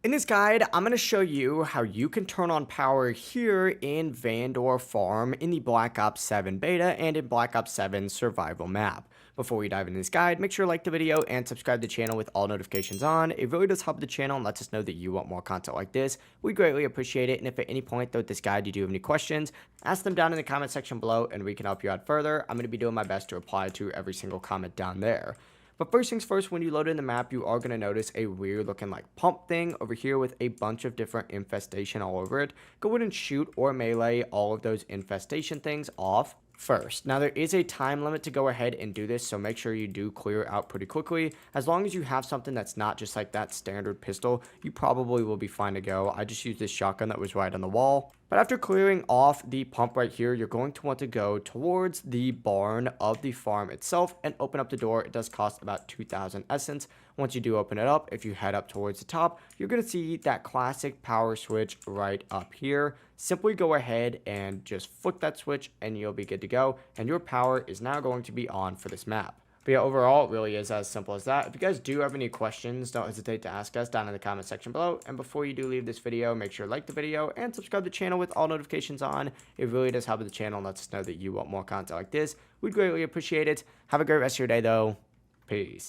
In this guide, I'm going to show you how you can turn on power here in Vandorn Farm in the Black Ops 7 beta and in Black Ops 7 survival map. Before we dive into this guide, make sure to like the video and subscribe to the channel with all notifications on. It really does help the channel and lets us know that you want more content like this. We greatly appreciate it, and if at any point throughout this guide you do have any questions, ask them down in the comment section below and we can help you out further. I'm going to be doing my best to reply to every single comment down there. But first things first, when you load in the map, you are going to notice a weird looking like pump thing over here with a bunch of different infestation all over it. Go ahead and shoot or melee all of those infestation things off first. Now there is a time limit to go ahead and do this, so make sure you do clear out pretty quickly. As long as you have something that's not just like that standard pistol, you probably will be fine to go. I just used this shotgun that was right on the wall. But after clearing off the pump right here, you're going to want to go towards the barn of the farm itself and open up the door. It does cost about 2,000 essence. Once you do open it up, if you head up towards the top, you're going to see that classic power switch right up here. Simply go ahead and just flick that switch and you'll be good to go. And your power is now going to be on for this map. But yeah, overall, it really is as simple as that. If you guys do have any questions, don't hesitate to ask us down in the comment section below. And before you do leave this video, make sure to like the video and subscribe to the channel with all notifications on. It really does help the channel and lets us know that you want more content like this. We'd greatly appreciate it. Have a great rest of your day, though. Peace.